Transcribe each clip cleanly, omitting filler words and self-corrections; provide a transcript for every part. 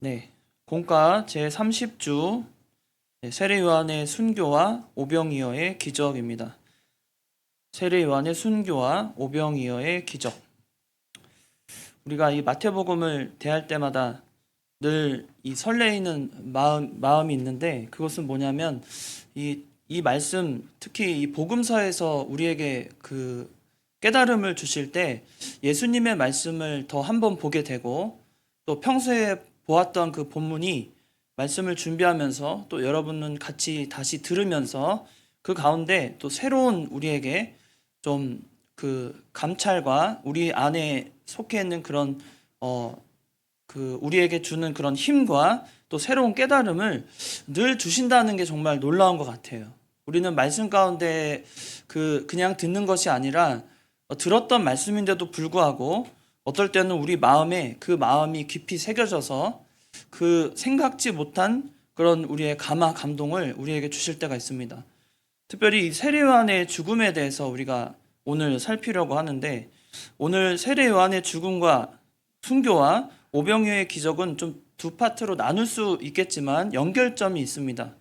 네, 공과 제30주 세례 요한의 순교와 오병이어의 기적입니다. 세례 요한의 순교와 오병이어의 기적. 우리가 이 마태복음을 대할 때마다 늘 이 설레이는 마음이 있는데, 그것은 뭐냐면 이 말씀, 특히 이 복음서에서 우리에게 그 깨달음을 주실 때 예수님의 말씀을 더 한번 보게 되고, 또 평소에 보았던 그 본문이 말씀을 준비하면서 또 여러분은 같이 다시 들으면서 그 가운데 또 새로운 우리에게 좀 그 감찰과 우리 안에 속해 있는 그런 우리에게 주는 그런 힘과 또 새로운 깨달음을 늘 주신다는 게 정말 놀라운 것 같아요. 우리는 말씀 가운데 그냥 듣는 것이 아니라 들었던 말씀인데도 불구하고 어떨 때는 우리 마음에 그 마음이 깊이 새겨져서 그 생각지 못한 그런 우리의 감동을 우리에게 주실 때가 있습니다. 특별히 이 세례 요한의 죽음에 대해서 우리가 오늘 살피려고 하는데, 오늘 세례 요한의 죽음과 순교와 오병이어의 기적은 좀 두 파트로 나눌 수 있겠지만 연결점이 있습니다.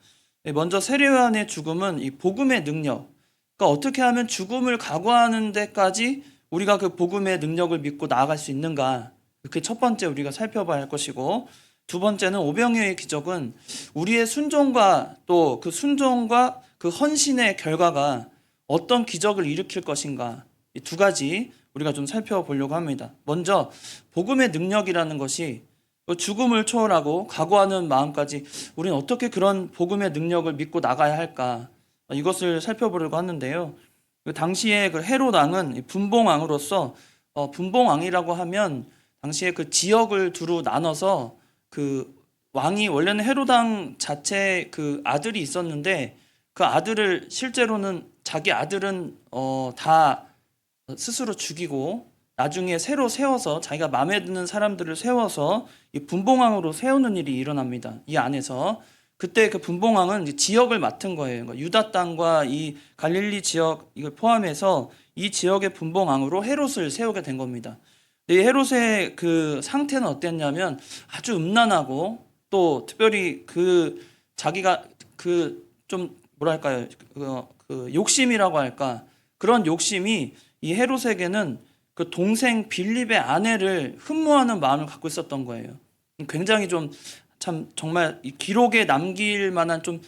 먼저 세례 요한의 죽음은 이 복음의 능력, 그러니까 어떻게 하면 죽음을 각오하는 데까지 우리가 그 복음의 능력을 믿고 나아갈 수 있는가, 그게 첫 번째 우리가 살펴봐야 할 것이고, 두 번째는 오병이어의 기적은 우리의 순종과 또 그 순종과 그 헌신의 결과가 어떤 기적을 일으킬 것인가, 이 두 가지 우리가 좀 살펴보려고 합니다. 먼저 복음의 능력이라는 것이 죽음을 초월하고 각오하는 마음까지 우리는 어떻게 그런 복음의 능력을 믿고 나가야 할까, 이것을 살펴보려고 하는데요. 그 당시에 그 헤롯 왕은 분봉왕으로서, 분봉왕이라고 하면 당시에 그 지역을 두루 나눠서 그 왕이, 원래는 헤롯 왕 자체 그 아들이 있었는데 그 아들을 실제로는 자기 아들은 다 스스로 죽이고 나중에 새로 세워서 자기가 마음에 드는 사람들을 세워서 이 분봉왕으로 세우는 일이 일어납니다. 이 안에서 그때 그 분봉왕은 이제 지역을 맡은 거예요. 그러니까 유다 땅과 이 갈릴리 지역 이걸 포함해서 이 지역의 분봉왕으로 헤롯을 세우게 된 겁니다. 이 헤롯의 그 상태는 어땠냐면 아주 음란하고, 또 특별히 그 자기가 그 좀 뭐랄까요, 그 욕심이라고 할까, 그런 욕심이 이 헤롯에게는 그 동생 빌립의 아내를 흠모하는 마음을 갖고 있었던 거예요. 굉장히 좀 참 정말 이 기록에 남길 만한 좀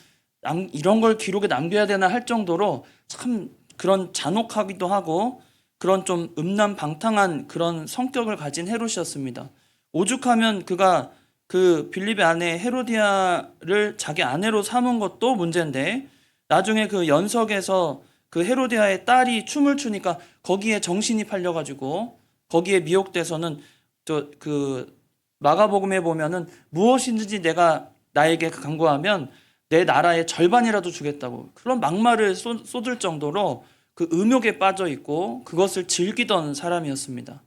이런 걸 기록에 남겨야 되나 할 정도로 참 그런 잔혹하기도 하고 그런 좀 음란방탕한 그런 성격을 가진 헤롯이었습니다. 오죽하면 그가 그 빌립의 아내 헤로디아를 자기 아내로 삼은 것도 문제인데, 나중에 그 연석에서 그 헤로디아의 딸이 춤을 추니까 거기에 정신이 팔려가지고 거기에 미혹돼서는 또 그 마가복음에 보면은 무엇이든지 내가 나에게 강구하면 내 나라의 절반이라도 주겠다고 그런 막말을 쏟을 정도로 그 음욕에 빠져 있고 그것을 즐기던 사람이었습니다.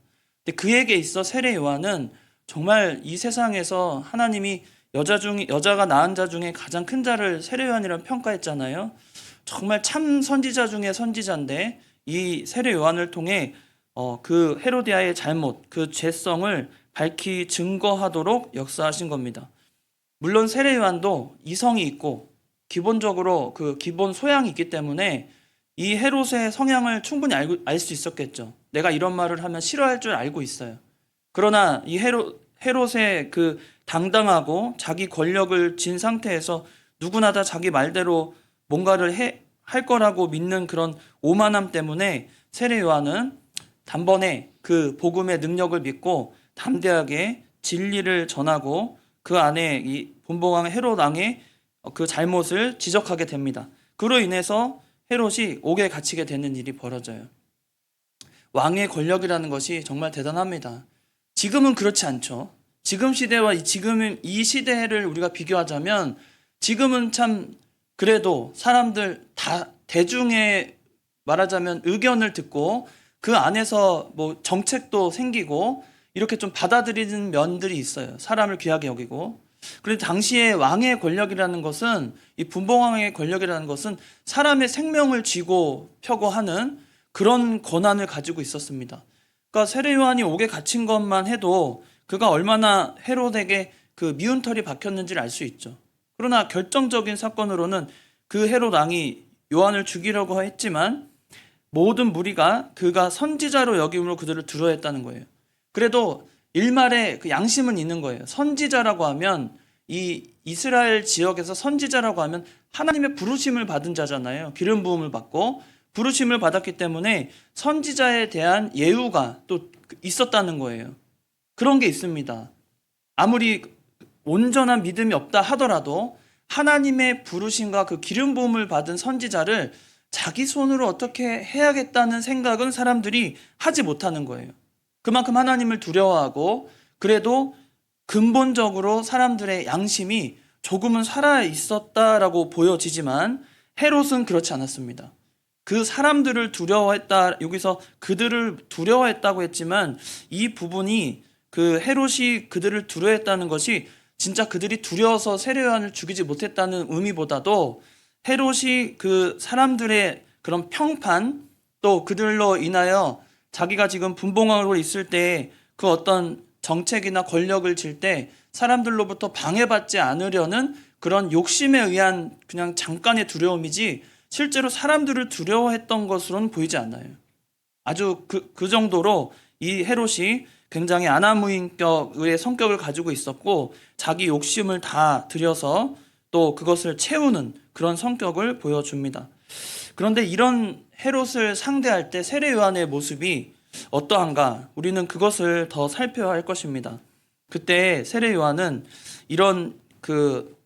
근데 그에게 있어 세례 요한은 정말 이 세상에서 하나님이 여자가 낳은 자 중에 가장 큰 자를 세례 요한이라고 평가했잖아요. 정말 참 선지자 중에 선지자인데 이 세례 요한을 통해 그 헤로디아의 잘못, 그 죄성을 밝히 증거하도록 역사하신 겁니다. 물론 세례 요한도 이성이 있고 기본적으로 그 기본 소양이 있기 때문에 이 헤롯의 성향을 충분히 알 수 있었겠죠. 내가 이런 말을 하면 싫어할 줄 알고 있어요. 그러나 이 헤롯의 그 당당하고 자기 권력을 쥔 상태에서 누구나 다 자기 말대로 뭔가를 할 거라고 믿는 그런 오만함 때문에 세례 요한은 단번에 그 복음의 능력을 믿고 담대하게 진리를 전하고 그 안에 이 분봉왕 헤롯 왕의 그 잘못을 지적하게 됩니다. 그로 인해서 헤롯이 옥에 갇히게 되는 일이 벌어져요. 왕의 권력이라는 것이 정말 대단합니다. 지금은 그렇지 않죠. 지금 시대와 지금 이 시대를 우리가 비교하자면 지금은 참 그래도 사람들 다 대중의 말하자면 의견을 듣고 그 안에서 뭐 정책도 생기고 이렇게 좀 받아들이는 면들이 있어요. 사람을 귀하게 여기고. 그런데 당시에 왕의 권력이라는 것은, 이 분봉왕의 권력이라는 것은 사람의 생명을 쥐고 펴고 하는 그런 권한을 가지고 있었습니다. 그러니까 세례 요한이 옥에 갇힌 것만 해도 그가 얼마나 헤롯에게 그 미운 털이 박혔는지를 알 수 있죠. 그러나 결정적인 사건으로는 그 헤롯 왕이 요한을 죽이려고 했지만 모든 무리가 그가 선지자로 여김으로 그들을 두려워했다는 거예요. 그래도 일말의 그 양심은 있는 거예요. 선지자라고 하면 이 이스라엘 지역에서 선지자라고 하면 하나님의 부르심을 받은 자잖아요. 기름 부음을 받고 부르심을 받았기 때문에 선지자에 대한 예우가 또 있었다는 거예요. 그런 게 있습니다. 아무리 온전한 믿음이 없다 하더라도 하나님의 부르심과 그 기름 부음을 받은 선지자를 자기 손으로 어떻게 해야겠다는 생각은 사람들이 하지 못하는 거예요. 그만큼 하나님을 두려워하고 그래도 근본적으로 사람들의 양심이 조금은 살아 있었다라고 보여지지만 헤롯은 그렇지 않았습니다. 그 사람들을 두려워했다, 여기서 그들을 두려워했다고 했지만 이 부분이 그 헤롯이 그들을 두려워했다는 것이 진짜 그들이 두려워서 세례요한을 죽이지 못했다는 의미보다도 헤롯이 그 사람들의 그런 평판 또 그들로 인하여 자기가 지금 분봉하고 있을 때 그 어떤 정책이나 권력을 질 때 사람들로부터 방해받지 않으려는 그런 욕심에 의한 그냥 잠깐의 두려움이지 실제로 사람들을 두려워했던 것으로는 보이지 않아요. 아주 그 정도로 이 헤롯이 굉장히 아나무인격의 성격을 가지고 있었고 자기 욕심을 다 들여서 또 그것을 채우는 그런 성격을 보여줍니다. 그런데 이런 헤롯을 상대할 때 세례 요한의 모습이 어떠한가? 우리는 그것을 더 살펴야 할 것입니다. 그때 세례 요한은 이런 그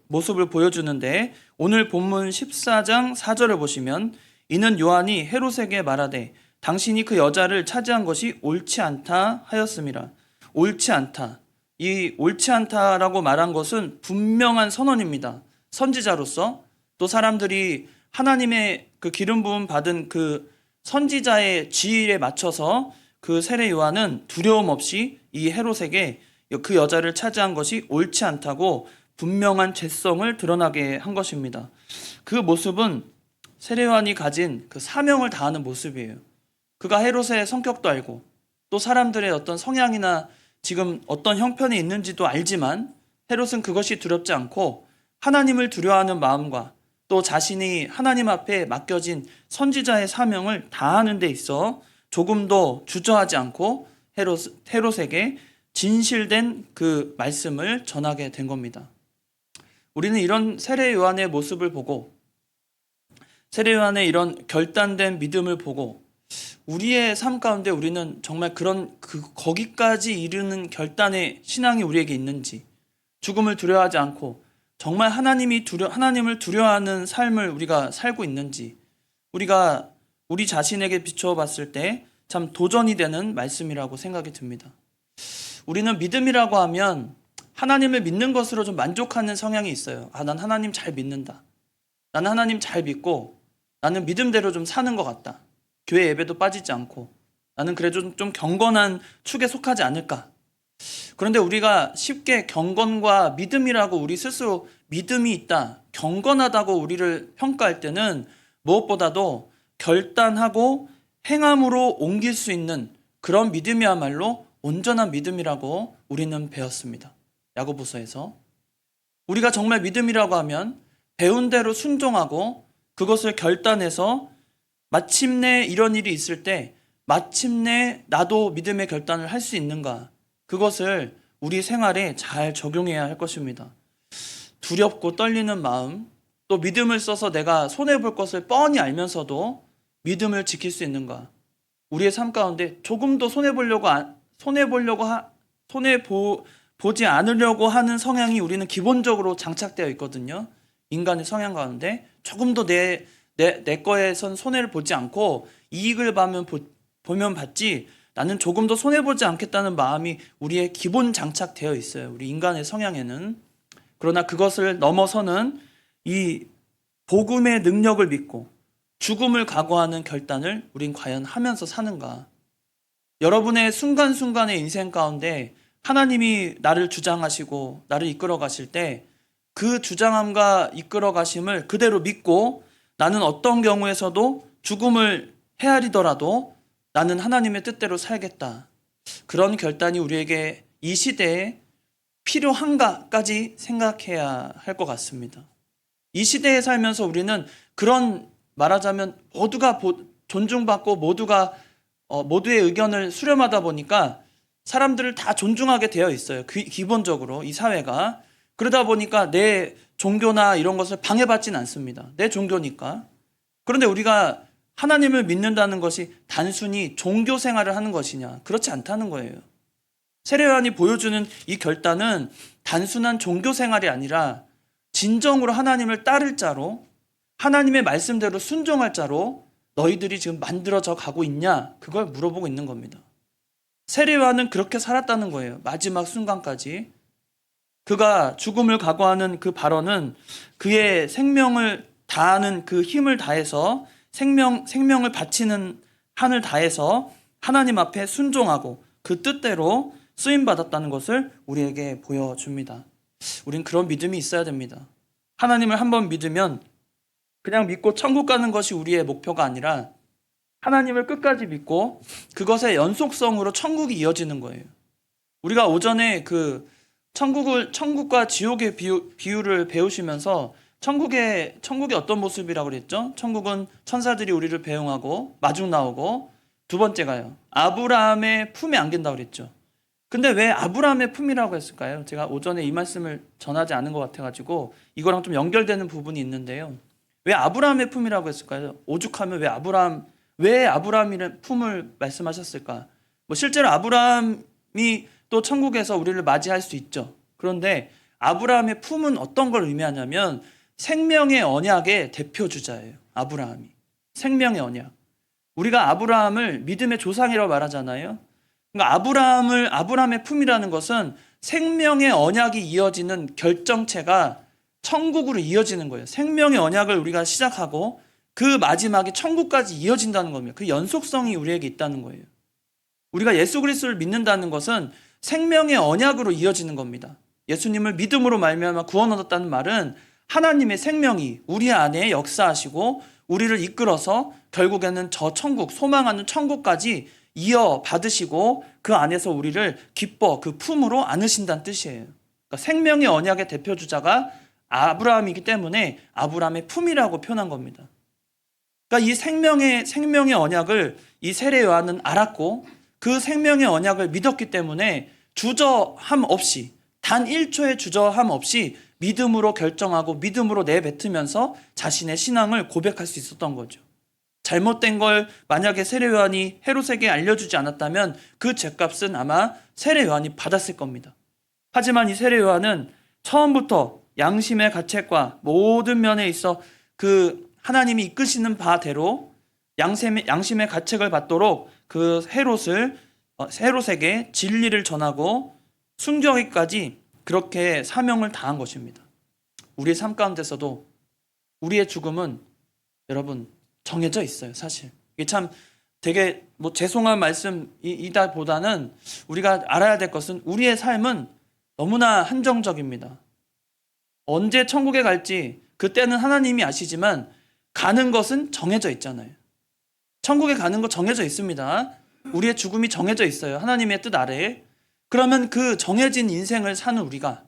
모습을 보여주는데 오늘 본문 14장 4절을 보시면 이는 요한이 헤롯에게 말하되 당신이 그 여자를 차지한 것이 옳지 않다 하였음이라. 옳지 않다. 이 옳지 않다라고 말한 것은 분명한 선언입니다. 선지자로서 또 사람들이 하나님의 그 기름 부음 받은 그 선지자의 지위에 맞춰서 그 세례 요한은 두려움 없이 이 헤롯에게 그 여자를 차지한 것이 옳지 않다고 분명한 죄성을 드러나게 한 것입니다. 그 모습은 세례 요한이 가진 그 사명을 다하는 모습이에요. 그가 헤롯의 성격도 알고 또 사람들의 어떤 성향이나 지금 어떤 형편이 있는지도 알지만 헤롯은 그것이 두렵지 않고 하나님을 두려워하는 마음과 또 자신이 하나님 앞에 맡겨진 선지자의 사명을 다하는 데 있어 조금도 주저하지 않고 헤롯에게 진실된 그 말씀을 전하게 된 겁니다. 우리는 이런 세례 요한의 모습을 보고 세례 요한의 이런 결단된 믿음을 보고 우리의 삶 가운데 우리는 정말 그런 거기까지 이르는 결단의 신앙이 우리에게 있는지, 죽음을 두려워하지 않고 정말 하나님을 두려워하는 삶을 우리가 살고 있는지, 우리가 우리 자신에게 비추어 봤을 때 참 도전이 되는 말씀이라고 생각이 듭니다. 우리는 믿음이라고 하면 하나님을 믿는 것으로 좀 만족하는 성향이 있어요. 난 하나님 잘 믿는다. 나는 하나님 잘 믿고 나는 믿음대로 좀 사는 것 같다. 교회 예배도 빠지지 않고 나는 그래도 좀 경건한 축에 속하지 않을까. 그런데 우리가 쉽게 경건과 믿음이라고 우리 스스로 믿음이 있다, 경건하다고 우리를 평가할 때는 무엇보다도 결단하고 행함으로 옮길 수 있는 그런 믿음이야말로 온전한 믿음이라고 우리는 배웠습니다. 야고보서에서. 우리가 정말 믿음이라고 하면 배운 대로 순종하고 그것을 결단해서 마침내 이런 일이 있을 때 마침내 나도 믿음의 결단을 할 수 있는가, 그것을 우리 생활에 잘 적용해야 할 것입니다. 두렵고 떨리는 마음, 또 믿음을 써서 내가 손해볼 것을 뻔히 알면서도 믿음을 지킬 수 있는가. 우리의 삶 가운데 조금도 손해보지 않으려고 하는 성향이 우리는 기본적으로 장착되어 있거든요. 인간의 성향 가운데 조금도 내 거에선 손해를 보지 않고 이익을 보면 받지 나는 조금도 손해보지 않겠다는 마음이 우리의 기본 장착되어 있어요. 우리 인간의 성향에는. 그러나 그것을 넘어서는 이 복음의 능력을 믿고 죽음을 각오하는 결단을 우린 과연 하면서 사는가. 여러분의 순간순간의 인생 가운데 하나님이 나를 주장하시고 나를 이끌어 가실 때 그 주장함과 이끌어 가심을 그대로 믿고 나는 어떤 경우에서도 죽음을 헤아리더라도 나는 하나님의 뜻대로 살겠다. 그런 결단이 우리에게 이 시대에 필요한가까지 생각해야 할 것 같습니다. 이 시대에 살면서 우리는 그런, 말하자면 모두가 존중받고 모두가 모두의 의견을 수렴하다 보니까 사람들을 다 존중하게 되어 있어요. 기본적으로 이 사회가. 그러다 보니까 내 종교나 이런 것을 방해받지는 않습니다. 내 종교니까. 그런데 우리가 하나님을 믿는다는 것이 단순히 종교 생활을 하는 것이냐? 그렇지 않다는 거예요. 세례요한이 보여주는 이 결단은 단순한 종교 생활이 아니라 진정으로 하나님을 따를 자로, 하나님의 말씀대로 순종할 자로 너희들이 지금 만들어져 가고 있냐? 그걸 물어보고 있는 겁니다. 세례요한은 그렇게 살았다는 거예요. 마지막 순간까지. 그가 죽음을 각오하는 그 발언은 그의 생명을 다하는 그 힘을 다해서 생명을 바치는 한을 다해서 하나님 앞에 순종하고 그 뜻대로 쓰임받았다는 것을 우리에게 보여줍니다. 우린 그런 믿음이 있어야 됩니다. 하나님을 한번 믿으면 그냥 믿고 천국 가는 것이 우리의 목표가 아니라 하나님을 끝까지 믿고 그것의 연속성으로 천국이 이어지는 거예요. 우리가 오전에 그 천국과 지옥의 비유를 배우시면서 천국의 어떤 모습이라고 그랬죠? 천국은 천사들이 우리를 배웅하고 마중 나오고, 두 번째가요, 아브라함의 품에 안긴다고 그랬죠. 근데 왜 아브라함의 품이라고 했을까요? 제가 오전에 이 말씀을 전하지 않은 것 같아가지고 이거랑 좀 연결되는 부분이 있는데요. 왜 아브라함의 품이라고 했을까요? 오죽하면 왜 아브라함이라는 품을 말씀하셨을까? 실제로 아브라함이 또 천국에서 우리를 맞이할 수 있죠. 그런데 아브라함의 품은 어떤 걸 의미하냐면 생명의 언약의 대표주자예요. 아브라함이. 생명의 언약. 우리가 아브라함을 믿음의 조상이라고 말하잖아요. 그러니까 아브라함의 품이라는 것은 생명의 언약이 이어지는 결정체가 천국으로 이어지는 거예요. 생명의 언약을 우리가 시작하고 그 마지막에 천국까지 이어진다는 겁니다. 그 연속성이 우리에게 있다는 거예요. 우리가 예수 그리스도를 믿는다는 것은 생명의 언약으로 이어지는 겁니다. 예수님을 믿음으로 말미암아 구원 얻었다는 말은 하나님의 생명이 우리 안에 역사하시고 우리를 이끌어서 결국에는 저 천국, 소망하는 천국까지 이어받으시고 그 안에서 우리를 기뻐 그 품으로 안으신다는 뜻이에요. 그러니까 생명의 언약의 대표주자가 아브라함이기 때문에 아브라함의 품이라고 표현한 겁니다. 그러니까 이 생명의 언약을 이 세례 요한은 알았고 그 생명의 언약을 믿었기 때문에 주저함 없이, 단 1초의 주저함 없이 믿음으로 결정하고 믿음으로 내뱉으면서 자신의 신앙을 고백할 수 있었던 거죠. 잘못된 걸 만약에 세례 요한이 헤롯에게 알려주지 않았다면 그 죗값은 아마 세례 요한이 받았을 겁니다. 하지만 이 세례 요한은 처음부터 양심의 가책과 모든 면에 있어 그 하나님이 이끄시는 바대로 양심의 가책을 받도록 그 헤롯에게 진리를 전하고 순교하기까지 그렇게 사명을 다한 것입니다. 우리의 삶 가운데서도 우리의 죽음은 여러분 정해져 있어요. 사실 이게 참 되게 죄송한 말씀이다 보다는 우리가 알아야 될 것은 우리의 삶은 너무나 한정적입니다. 언제 천국에 갈지 그때는 하나님이 아시지만 가는 것은 정해져 있잖아요. 천국에 가는 거 정해져 있습니다. 우리의 죽음이 정해져 있어요. 하나님의 뜻 아래에. 그러면 그 정해진 인생을 사는 우리가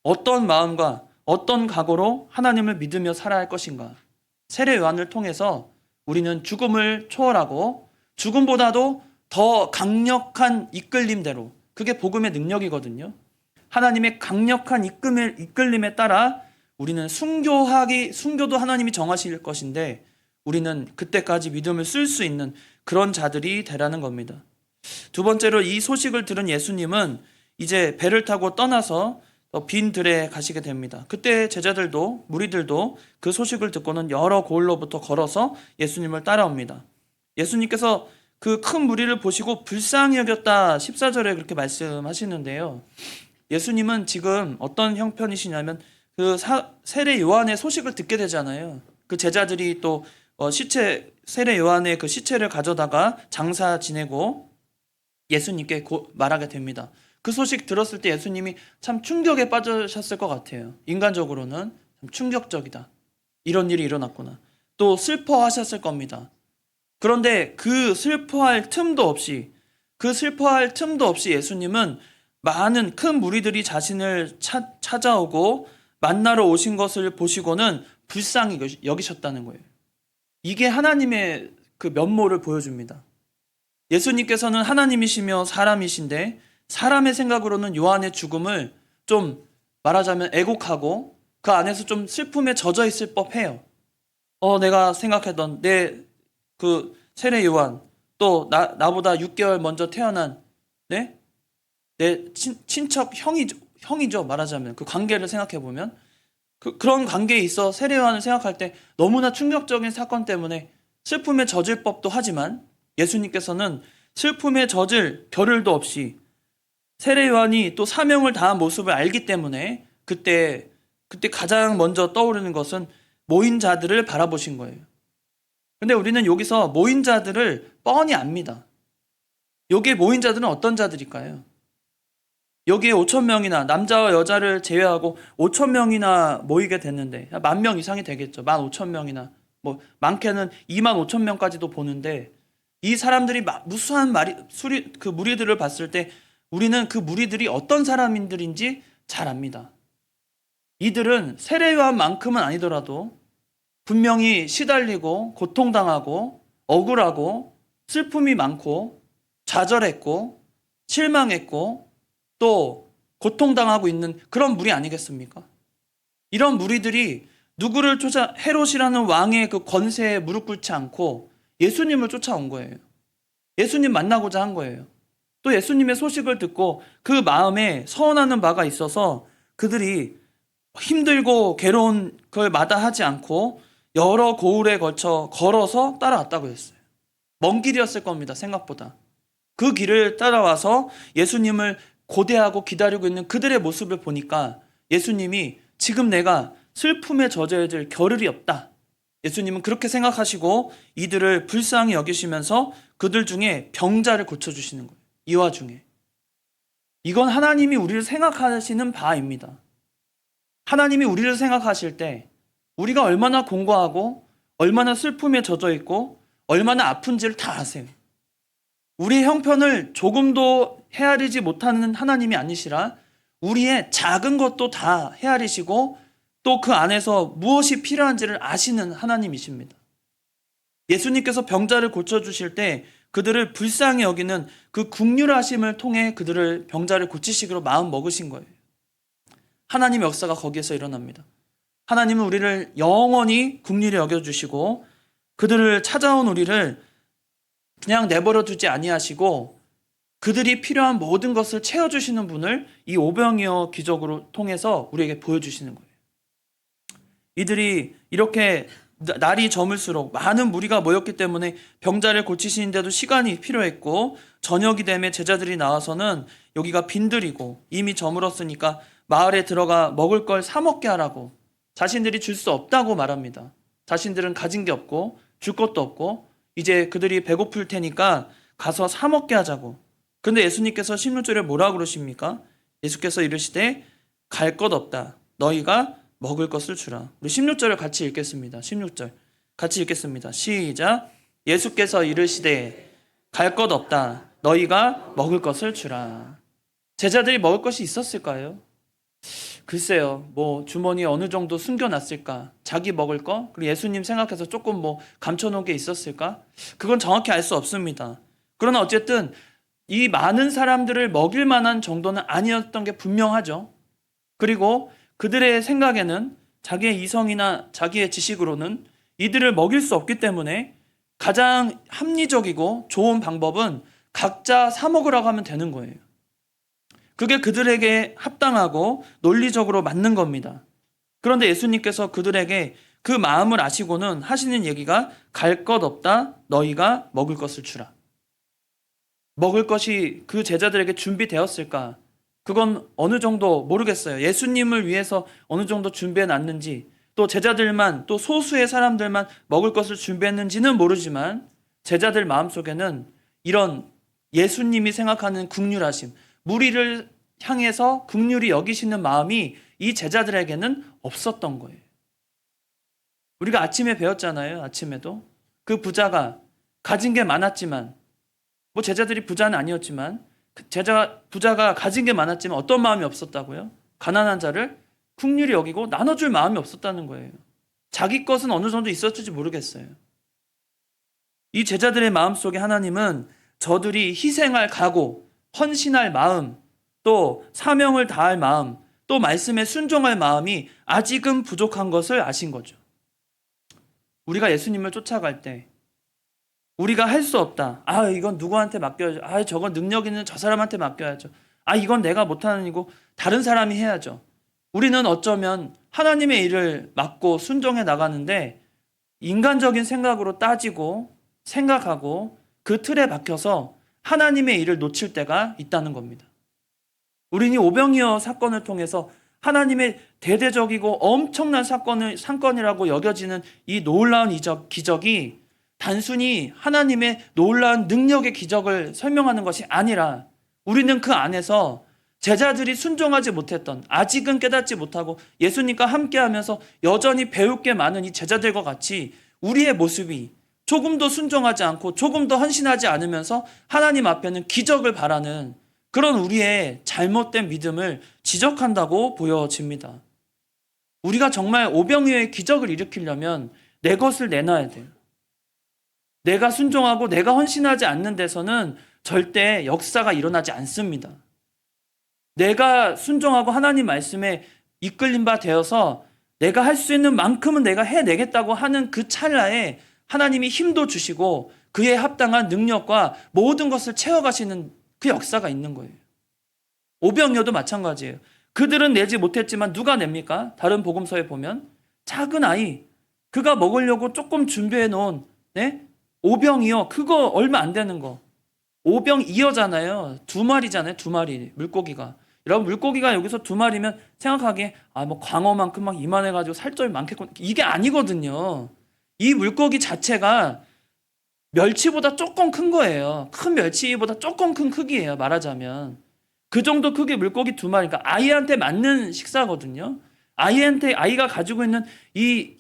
어떤 마음과 어떤 각오로 하나님을 믿으며 살아야 할 것인가? 세례 요한을 통해서 우리는 죽음을 초월하고 죽음보다도 더 강력한 이끌림대로, 그게 복음의 능력이거든요. 하나님의 강력한 이끌림에 따라 우리는 순교도 하나님이 정하실 것인데 우리는 그때까지 믿음을 쓸 수 있는 그런 자들이 되라는 겁니다. 두 번째로 이 소식을 들은 예수님은 이제 배를 타고 떠나서 빈 들에 가시게 됩니다. 그때 제자들도 무리들도 그 소식을 듣고는 여러 고을로부터 걸어서 예수님을 따라옵니다. 예수님께서 그 큰 무리를 보시고 불쌍히 여겼다 14절에 그렇게 말씀하시는데요. 예수님은 지금 어떤 형편이시냐면 그 세례 요한의 소식을 듣게 되잖아요. 그 제자들이 또 세례 요한의 그 시체를 가져다가 장사 지내고 예수님께 말하게 됩니다. 그 소식 들었을 때 예수님이 참 충격에 빠지셨을 것 같아요. 인간적으로는 참 충격적이다. 이런 일이 일어났구나. 또 슬퍼하셨을 겁니다. 그런데 그 슬퍼할 틈도 없이 예수님은 많은 큰 무리들이 자신을 찾아오고 만나러 오신 것을 보시고는 불쌍히 여기셨다는 거예요. 이게 하나님의 그 면모를 보여줍니다. 예수님께서는 하나님이시며 사람이신데 사람의 생각으로는 요한의 죽음을 좀 말하자면 애곡하고 그 안에서 좀 슬픔에 젖어 있을 법해요. 내가 생각했던 내 그 세례 요한, 또 나보다 6개월 먼저 태어난 내 친척 형이죠 말하자면 그 관계를 생각해 보면 그런 관계에 있어 세례 요한을 생각할 때 너무나 충격적인 사건 때문에 슬픔에 젖을 법도 하지만 예수님께서는 슬픔에 젖을 겨를도 없이 세례 요한이 또 사명을 다한 모습을 알기 때문에 그때 가장 먼저 떠오르는 것은 모인 자들을 바라보신 거예요. 근데 우리는 여기서 모인 자들을 뻔히 압니다. 여기에 모인 자들은 어떤 자들일까요? 여기에 5,000명이나 남자와 여자를 제외하고 5,000명이나 모이게 됐는데 10,000명 이상이 되겠죠. 15,000명이나 뭐 많게는 25,000명까지도 보는데 이 사람들이 무수한 그 무리들을 봤을 때 우리는 그 무리들이 어떤 사람들인지 잘 압니다. 이들은 세례 요한만큼은 아니더라도 분명히 시달리고 고통당하고 억울하고 슬픔이 많고 좌절했고 실망했고 또 고통당하고 있는 그런 무리 아니겠습니까? 이런 무리들이 누구를 헤롯이라는 왕의 그 권세에 무릎 꿇지 않고 예수님을 쫓아온 거예요. 예수님 만나고자 한 거예요. 또 예수님의 소식을 듣고 그 마음에 서운하는 바가 있어서 그들이 힘들고 괴로운 걸 마다하지 않고 여러 고을에 걸쳐 걸어서 따라왔다고 했어요. 먼 길이었을 겁니다. 생각보다. 그 길을 따라와서 예수님을 고대하고 기다리고 있는 그들의 모습을 보니까 예수님이 지금 내가 슬픔에 젖어야 될 겨를이 없다. 예수님은 그렇게 생각하시고 이들을 불쌍히 여기시면서 그들 중에 병자를 고쳐주시는 거예요. 이 와중에. 이건 하나님이 우리를 생각하시는 바입니다. 하나님이 우리를 생각하실 때 우리가 얼마나 공고하고 얼마나 슬픔에 젖어 있고 얼마나 아픈지를 다 아세요. 우리의 형편을 조금도 헤아리지 못하는 하나님이 아니시라 우리의 작은 것도 다 헤아리시고 또 그 안에서 무엇이 필요한지를 아시는 하나님이십니다. 예수님께서 병자를 고쳐주실 때 그들을 불쌍히 여기는 그 긍휼하심을 통해 그들을 병자를 고치시기로 마음 먹으신 거예요. 하나님의 역사가 거기에서 일어납니다. 하나님은 우리를 영원히 긍휼히 여겨주시고 그들을 찾아온 우리를 그냥 내버려 두지 아니하시고 그들이 필요한 모든 것을 채워주시는 분을 이 오병이어 기적으로 통해서 우리에게 보여주시는 거예요. 이들이 이렇게 날이 저물수록 많은 무리가 모였기 때문에 병자를 고치시는데도 시간이 필요했고 저녁이 되면 제자들이 나와서는 여기가 빈들이고 이미 저물었으니까 마을에 들어가 먹을 걸 사 먹게 하라고 자신들이 줄 수 없다고 말합니다. 자신들은 가진 게 없고 줄 것도 없고 이제 그들이 배고플 테니까 가서 사 먹게 하자고. 근데 예수님께서 16절에 뭐라고 그러십니까? 예수께서 이르시되 갈 것 없다. 너희가 먹을 것을 주라. 우리 16절을 같이 읽겠습니다. 16절 같이 읽겠습니다. 시작. 예수께서 이르시되 갈 것 없다. 너희가 먹을 것을 주라. 제자들이 먹을 것이 있었을까요? 글쎄요, 뭐 주머니에 어느 정도 숨겨놨을까? 자기 먹을 거? 그리고 예수님 생각해서 조금 뭐 감춰놓은 게 있었을까? 그건 정확히 알 수 없습니다. 그러나 어쨌든 이 많은 사람들을 먹일 만한 정도는 아니었던 게 분명하죠. 그리고 그들의 생각에는 자기의 이성이나 자기의 지식으로는 이들을 먹일 수 없기 때문에 가장 합리적이고 좋은 방법은 각자 사 먹으라고 하면 되는 거예요. 그게 그들에게 합당하고 논리적으로 맞는 겁니다. 그런데 예수님께서 그들에게 그 마음을 아시고는 하시는 얘기가 갈 것 없다. 너희가 먹을 것을 주라. 먹을 것이 그 제자들에게 준비되었을까? 그건 어느 정도 모르겠어요. 예수님을 위해서 어느 정도 준비해 놨는지 또 제자들만 또 소수의 사람들만 먹을 것을 준비했는지는 모르지만 제자들 마음속에는 이런 예수님이 생각하는 긍휼하심, 무리를 향해서 긍휼히 여기시는 마음이 이 제자들에게는 없었던 거예요. 우리가 아침에 배웠잖아요. 아침에도 그 부자가 가진 게 많았지만 뭐 제자들이 부자는 아니었지만 부자가 가진 게 많았지만 어떤 마음이 없었다고요? 가난한 자를 긍휼히 여기고 나눠줄 마음이 없었다는 거예요. 자기 것은 어느 정도 있었을지 모르겠어요. 이 제자들의 마음속에 하나님은 저들이 희생할 각오, 헌신할 마음, 또 사명을 다할 마음, 또 말씀에 순종할 마음이 아직은 부족한 것을 아신 거죠. 우리가 예수님을 쫓아갈 때 우리가 할 수 없다. 이건 누구한테 맡겨야죠. 저건 능력 있는 저 사람한테 맡겨야죠. 이건 내가 못하는 일이고 다른 사람이 해야죠. 우리는 어쩌면 하나님의 일을 맡고 순종해 나가는데 인간적인 생각으로 따지고 생각하고 그 틀에 박혀서 하나님의 일을 놓칠 때가 있다는 겁니다. 우리는 이 오병이어 사건을 통해서 하나님의 대대적이고 엄청난 사건이라고 여겨지는 이 놀라운 기적이 단순히 하나님의 놀라운 능력의 기적을 설명하는 것이 아니라 우리는 그 안에서 제자들이 순종하지 못했던, 아직은 깨닫지 못하고 예수님과 함께하면서 여전히 배울 게 많은 이 제자들과 같이 우리의 모습이 조금 더 순종하지 않고 조금 더 헌신하지 않으면서 하나님 앞에는 기적을 바라는 그런 우리의 잘못된 믿음을 지적한다고 보여집니다. 우리가 정말 오병이어의 기적을 일으키려면 내 것을 내놔야 돼요. 내가 순종하고 내가 헌신하지 않는 데서는 절대 역사가 일어나지 않습니다. 내가 순종하고 하나님 말씀에 이끌림 바 되어서 내가 할 수 있는 만큼은 내가 해내겠다고 하는 그 찰나에 하나님이 힘도 주시고 그에 합당한 능력과 모든 것을 채워가시는 그 역사가 있는 거예요. 오병이어도 마찬가지예요. 그들은 내지 못했지만 누가 냅니까? 다른 복음서에 보면 작은 아이, 그가 먹으려고 조금 준비해 놓은 오병이어, 그거 얼마 안 되는 거. 오병이어잖아요. 2마리잖아요. 2마리 물고기가. 여러분, 물고기가 여기서 2마리면 생각하기에 뭐 광어만큼 막 이만해가지고 살점이 많겠군. 이게 아니거든요. 이 물고기 자체가 멸치보다 조금 큰 거예요. 큰 멸치보다 조금 큰 크기예요. 말하자면 그 정도 크기 물고기 2마리. 그러니까 아이한테 맞는 식사거든요. 아이가 가지고 있는 이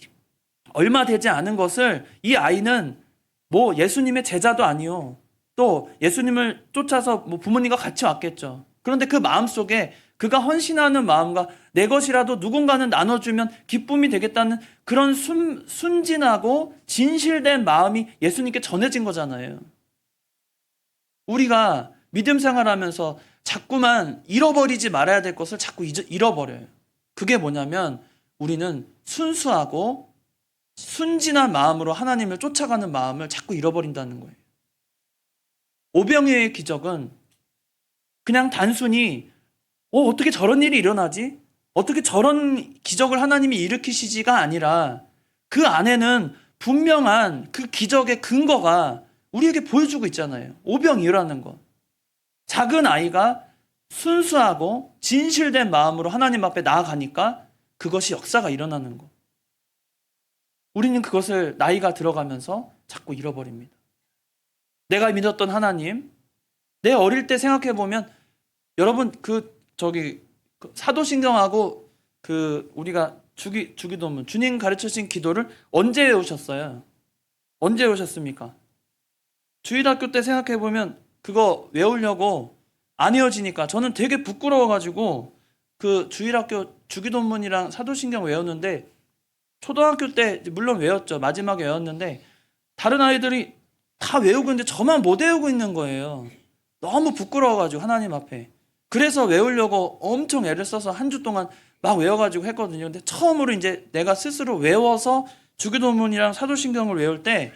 얼마 되지 않은 것을 이 아이는 뭐 예수님의 제자도 아니요. 또 예수님을 쫓아서 뭐 부모님과 같이 왔겠죠. 그런데 그 마음속에 그가 헌신하는 마음과 내 것이라도 누군가는 나눠주면 기쁨이 되겠다는 그런 순진하고 진실된 마음이 예수님께 전해진 거잖아요. 우리가 믿음 생활하면서 자꾸만 잃어버리지 말아야 될 것을 자꾸 잃어버려요. 그게 뭐냐면 우리는 순수하고 순진한 마음으로 하나님을 쫓아가는 마음을 자꾸 잃어버린다는 거예요. 오병이어의 기적은 그냥 단순히 어떻게 저런 일이 일어나지? 어떻게 저런 기적을 하나님이 일으키시지가 아니라 그 안에는 분명한 그 기적의 근거가 우리에게 보여주고 있잖아요. 오병이어라는 것. 작은 아이가 순수하고 진실된 마음으로 하나님 앞에 나아가니까 그것이 역사가 일어나는 것. 우리는 그것을 나이가 들어가면서 자꾸 잃어버립니다. 내가 믿었던 하나님, 내 어릴 때 생각해보면 여러분 사도신경하고 우리가 주기도문, 주님 가르쳐주신 기도를 언제 외우셨어요? 언제 외우셨습니까? 주일학교 때 생각해보면 그거 외우려고 안 외워지니까 저는 되게 부끄러워가지고 그 주일학교 주기도문이랑 사도신경 외웠는데 초등학교 때 물론 외웠죠. 마지막에 외웠는데 다른 아이들이 다 외우고 있는데 저만 못 외우고 있는 거예요. 너무 부끄러워가지고 하나님 앞에. 그래서 외우려고 엄청 애를 써서 한 주 동안 막 외워가지고 했거든요. 근데 처음으로 이제 내가 스스로 외워서 주기도문이랑 사도신경을 외울 때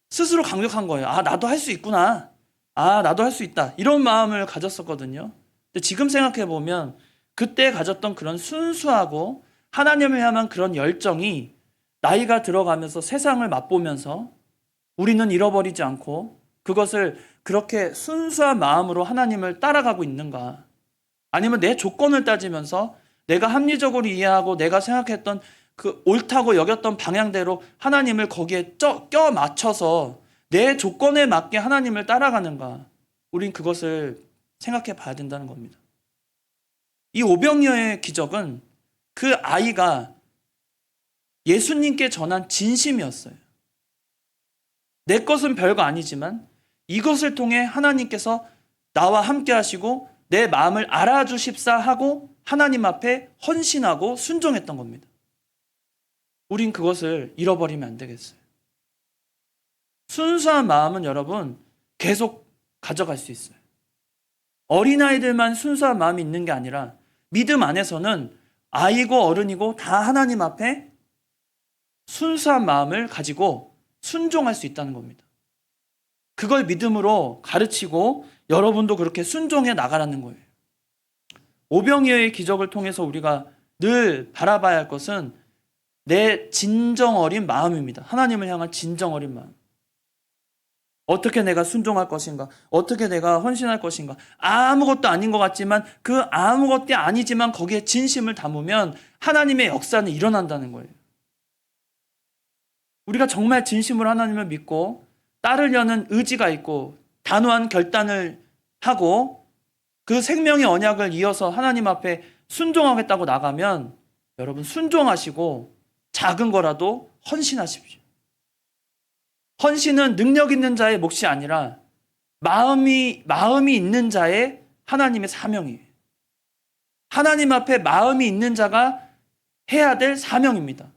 스스로 강력한 거예요. 나도 할 수 있구나. 나도 할 수 있다. 이런 마음을 가졌었거든요. 근데 지금 생각해보면 그때 가졌던 그런 순수하고 하나님을 향한 그런 열정이 나이가 들어가면서 세상을 맛보면서 우리는 잃어버리지 않고 그것을 그렇게 순수한 마음으로 하나님을 따라가고 있는가? 아니면 내 조건을 따지면서 내가 합리적으로 이해하고 내가 생각했던 그 옳다고 여겼던 방향대로 하나님을 거기에 껴 맞춰서 내 조건에 맞게 하나님을 따라가는가? 우린 그것을 생각해 봐야 된다는 겁니다. 이 오병이어의 기적은 그 아이가 예수님께 전한 진심이었어요. 내 것은 별거 아니지만 이것을 통해 하나님께서 나와 함께 하시고 내 마음을 알아주십사 하고 하나님 앞에 헌신하고 순종했던 겁니다. 우린 그것을 잃어버리면 안 되겠어요. 순수한 마음은 여러분 계속 가져갈 수 있어요. 어린아이들만 순수한 마음이 있는 게 아니라 믿음 안에서는 아이고 어른이고 다 하나님 앞에 순수한 마음을 가지고 순종할 수 있다는 겁니다. 그걸 믿음으로 가르치고 여러분도 그렇게 순종해 나가라는 거예요. 오병이어의 기적을 통해서 우리가 늘 바라봐야 할 것은 내 진정 어린 마음입니다. 하나님을 향한 진정 어린 마음. 어떻게 내가 순종할 것인가? 어떻게 내가 헌신할 것인가? 아무것도 아닌 것 같지만 그 아무것도 아니지만 거기에 진심을 담으면 하나님의 역사는 일어난다는 거예요. 우리가 정말 진심으로 하나님을 믿고 따르려는 의지가 있고 단호한 결단을 하고 그 생명의 언약을 이어서 하나님 앞에 순종하겠다고 나가면 여러분 순종하시고 작은 거라도 헌신하십시오. 헌신은 능력 있는 자의 몫이 아니라 마음이 있는 자의 하나님의 사명이에요. 하나님 앞에 마음이 있는 자가 해야 될 사명입니다.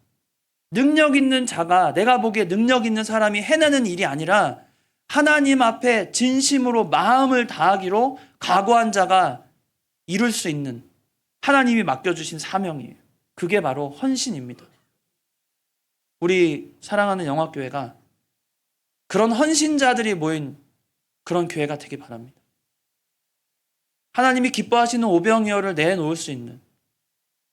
능력 있는 자가 내가 보기에 능력 있는 사람이 해내는 일이 아니라 하나님 앞에 진심으로 마음을 다하기로 각오한 자가 이룰 수 있는 하나님이 맡겨주신 사명이에요. 그게 바로 헌신입니다. 우리 사랑하는 영화교회가 그런 헌신자들이 모인 그런 교회가 되길 바랍니다. 하나님이 기뻐하시는 오병이어를 내놓을 수 있는,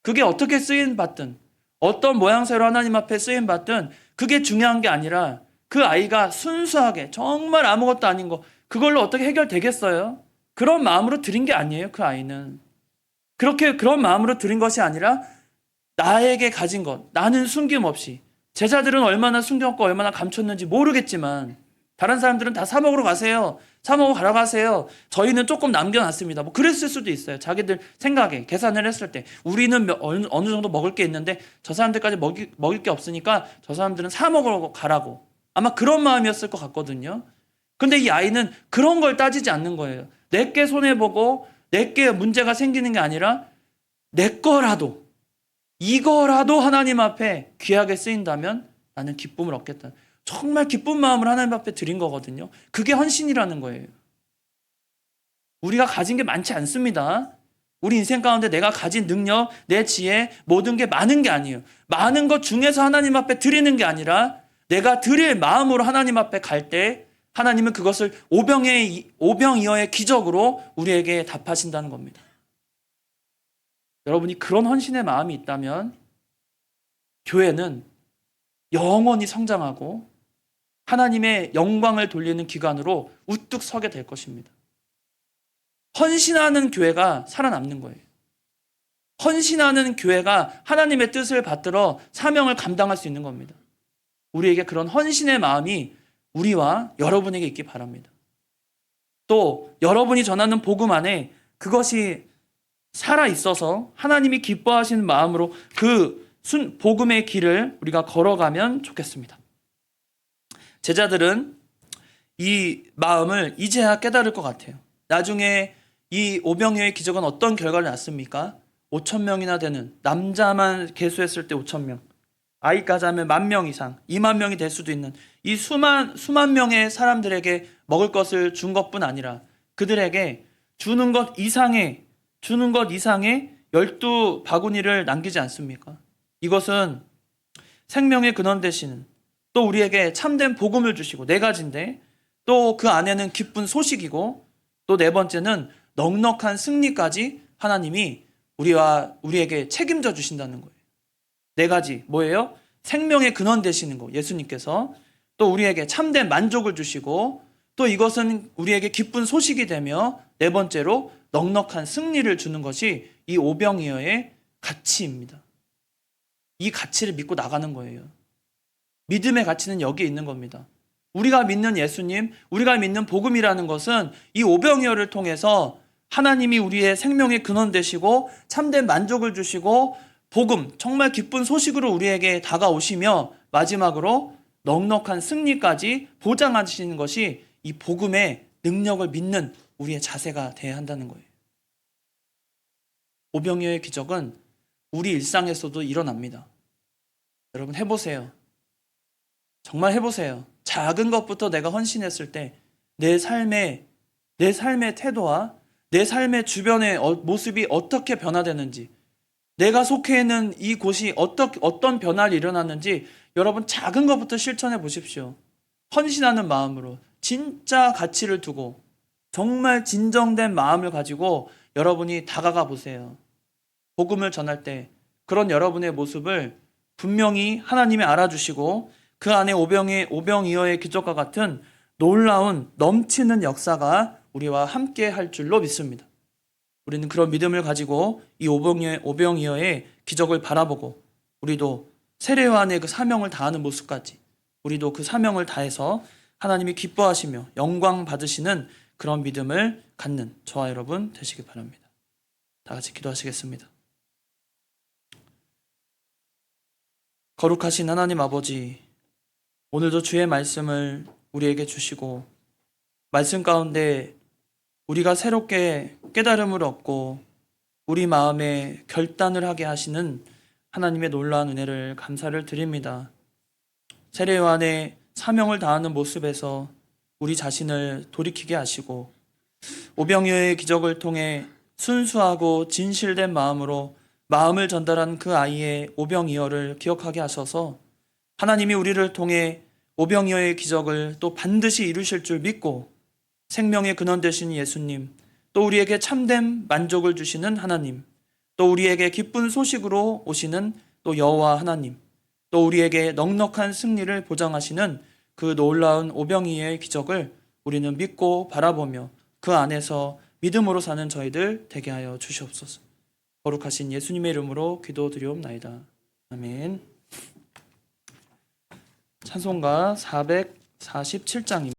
그게 어떻게 쓰임받든 어떤 모양새로 하나님 앞에 쓰임받든 그게 중요한 게 아니라 그 아이가 순수하게 정말 아무것도 아닌 거 그걸로 어떻게 해결되겠어요? 그런 마음으로 드린 게 아니에요. 그 아이는 그런 마음으로 드린 것이 아니라 나에게 가진 것, 나는 숨김없이, 제자들은 얼마나 숨겼고 얼마나 감췄는지 모르겠지만 다른 사람들은 다 사 먹으러 가세요. 사 먹으러 가러 가세요. 저희는 조금 남겨놨습니다. 뭐 그랬을 수도 있어요. 자기들 생각에 계산을 했을 때 우리는 어느 정도 먹을 게 있는데 저 사람들까지 먹일 게 없으니까 저 사람들은 사 먹으러 가라고, 아마 그런 마음이었을 것 같거든요. 근데 이 아이는 그런 걸 따지지 않는 거예요. 내게 손해보고 내게 문제가 생기는 게 아니라 내 거라도 이거라도 하나님 앞에 귀하게 쓰인다면 나는 기쁨을 얻겠다. 정말 기쁜 마음을 하나님 앞에 드린 거거든요. 그게 헌신이라는 거예요. 우리가 가진 게 많지 않습니다. 우리 인생 가운데 내가 가진 능력, 내 지혜, 모든 게 많은 게 아니에요. 많은 것 중에서 하나님 앞에 드리는 게 아니라 내가 드릴 마음으로 하나님 앞에 갈 때 하나님은 그것을 오병이어의 기적으로 우리에게 답하신다는 겁니다. 여러분이 그런 헌신의 마음이 있다면 교회는 영원히 성장하고 하나님의 영광을 돌리는 기관으로 우뚝 서게 될 것입니다. 헌신하는 교회가 살아남는 거예요. 헌신하는 교회가 하나님의 뜻을 받들어 사명을 감당할 수 있는 겁니다. 우리에게 그런 헌신의 마음이 우리와 여러분에게 있기 바랍니다. 또 여러분이 전하는 복음 안에 그것이 살아있어서 하나님이 기뻐하시는 마음으로 그 복음의 길을 우리가 걸어가면 좋겠습니다. 제자들은 이 마음을 이제야 깨달을 것 같아요. 나중에 이 오병이어의 기적은 어떤 결과를 낳습니까? 5,000명이나 되는, 남자만 계수했을 때 5,000명, 아이까지 하면 10,000명 이상, 20,000명이 될 수도 있는 이 수만 명의 사람들에게 먹을 것을 준 것뿐 아니라 그들에게 주는 것 이상의 12바구니를 남기지 않습니까? 이것은 생명의 근원 되시는, 또 우리에게 참된 복음을 주시고, 네 가지인데 또 그 안에는 기쁜 소식이고, 또 네 번째는 넉넉한 승리까지 하나님이 우리에게 책임져 주신다는 거예요. 네 가지 뭐예요? 생명의 근원 되시는 거, 예수님께서. 또 우리에게 참된 만족을 주시고, 또 이것은 우리에게 기쁜 소식이 되며, 네 번째로 넉넉한 승리를 주는 것이 이 오병이어의 가치입니다. 이 가치를 믿고 나가는 거예요. 믿음의 가치는 여기에 있는 겁니다. 우리가 믿는 예수님, 우리가 믿는 복음이라는 것은 이 오병이어를 통해서 하나님이 우리의 생명의 근원 되시고 참된 만족을 주시고 복음, 정말 기쁜 소식으로 우리에게 다가오시며 마지막으로 넉넉한 승리까지 보장하시는 것이 이 복음의 능력을 믿는 우리의 자세가 돼야 한다는 거예요. 오병이어의 기적은 우리 일상에서도 일어납니다. 여러분 해보세요. 정말 해보세요. 작은 것부터 내가 헌신했을 때 내 삶의 태도와 내 삶의 주변의 모습이 어떻게 변화되는지, 내가 속해 있는 이 곳이 어떤 변화를 일어났는지 여러분 작은 것부터 실천해 보십시오. 헌신하는 마음으로 진짜 가치를 두고 정말 진정된 마음을 가지고 여러분이 다가가 보세요. 복음을 전할 때 그런 여러분의 모습을 분명히 하나님이 알아주시고 그 안에 오병이어의 기적과 같은 놀라운 넘치는 역사가 우리와 함께 할 줄로 믿습니다. 우리는 그런 믿음을 가지고 이 오병이어의 기적을 바라보고 우리도 세례요한의 그 사명을 다하는 모습까지 우리도 그 사명을 다해서 하나님이 기뻐하시며 영광 받으시는 그런 믿음을 갖는 저와 여러분 되시기 바랍니다. 다 같이 기도하시겠습니다. 거룩하신 하나님 아버지, 오늘도 주의 말씀을 우리에게 주시고 말씀 가운데 우리가 새롭게 깨달음을 얻고 우리 마음에 결단을 하게 하시는 하나님의 놀라운 은혜를 감사를 드립니다. 세례요한의 사명을 다하는 모습에서 우리 자신을 돌이키게 하시고 오병이어의 기적을 통해 순수하고 진실된 마음으로 마음을 전달한 그 아이의 오병이어를 기억하게 하셔서 하나님이 우리를 통해 오병이어의 기적을 또 반드시 이루실 줄 믿고 생명의 근원 되신 예수님, 또 우리에게 참된 만족을 주시는 하나님, 또 우리에게 기쁜 소식으로 오시는 또 여호와 하나님, 또 우리에게 넉넉한 승리를 보장하시는 그 놀라운 오병이어의 기적을 우리는 믿고 바라보며 그 안에서 믿음으로 사는 저희들 되게 하여 주시옵소서. 거룩하신 예수님의 이름으로 기도드리옵나이다. 아멘. 찬송가 447장입니다.